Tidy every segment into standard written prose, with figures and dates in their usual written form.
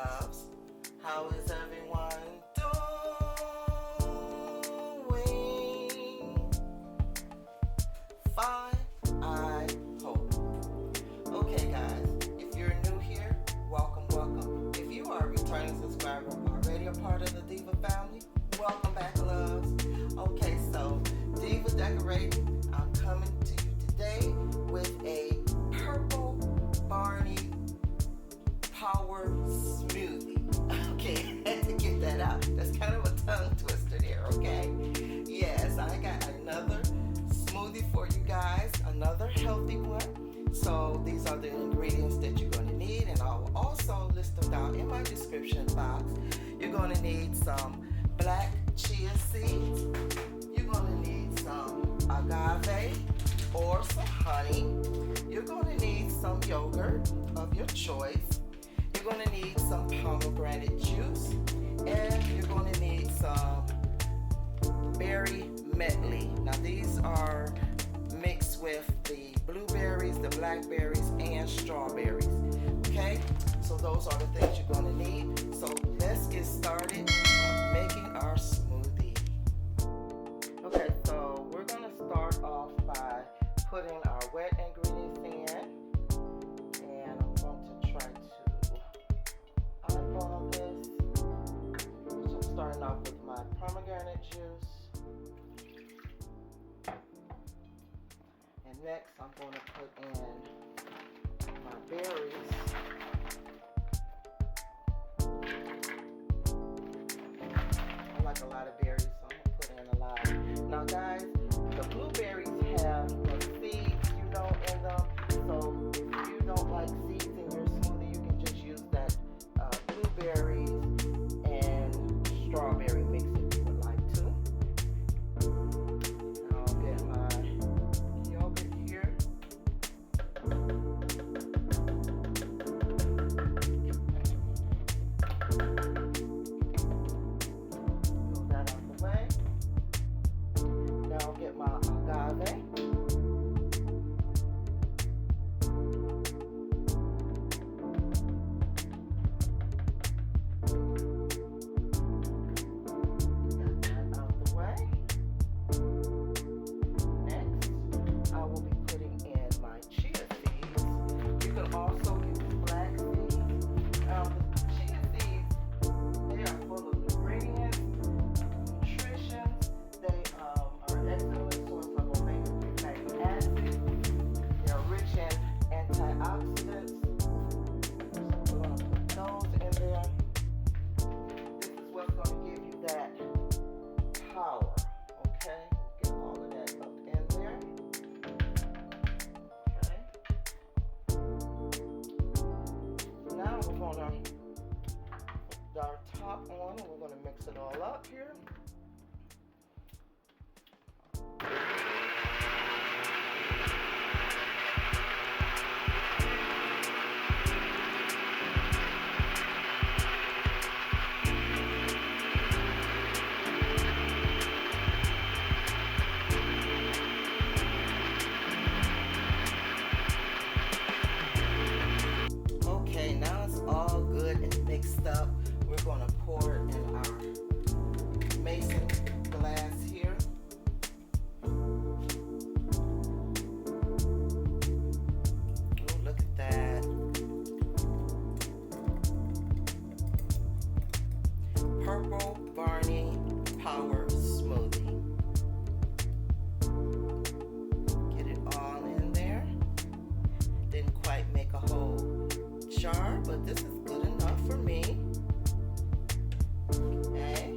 loves. How is everyone doing? Fine, I hope. Okay guys, if you're new here, welcome. If you are a returning subscriber, already a part of the Diva family, welcome back, loves. Okay, so Diva Decorating, I'm coming to you today with a purple Barney Power Smoothie. Okay, I had to get that out. That's kind of a tongue twister there, okay? Yes, I got another smoothie for you guys, another healthy one. So these are the ingredients that you're going to need, and I will also list them down in my description box. You're going to need some black chia seeds. You're going to need some agave or some honey. You're going to need some yogurt of your choice. You're going to need some pomegranate juice, and you're going to need some berry medley. Now these are mixed with the blueberries, the blackberries, and strawberries. Okay, so those are the things you're going to need. So let's get started on making our smoothie. Okay, so we're going to start off by putting our wet ingredients in, and I'm going to try to eyeball this. So I'm starting off with my pomegranate juice, and next I'm going to put in my berries. I like a lot of berries, so I'm going to put in a lot. Now guys, the blueberries have the seeds, in them. So if you don't like seeds in your smoothie, you can just use that blueberries and strawberry mix if you would like to. I'll get my yogurt here. Move that out the way. Now I'll get my agave. Antioxidants. So we're going to put those in there. This is what's going to give you that power. Okay? Get all of that up in there. Okay. Now we're going to put our top on, and we're going to mix it all up here. Up, we're going to pour it in our mason glass here. Oh, look at that. Purple Barney Power Smoothie. Get it all in there. Didn't quite make a whole jar, but this is good enough for me. Okay,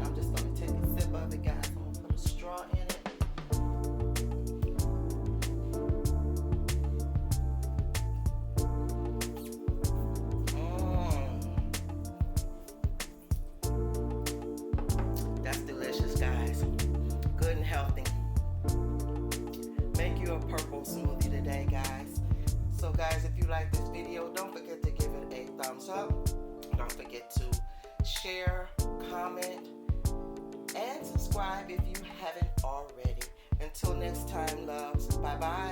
I'm just going to take a sip of it, guys. I'm going to put a straw in it. That's delicious, guys. Good and healthy. Make you a purple smoothie today, guys. So guys, if you like this video, don't forget to give it a thumbs up. Don't forget to share, comment, and subscribe if you haven't already. Until next time, loves. Bye-bye.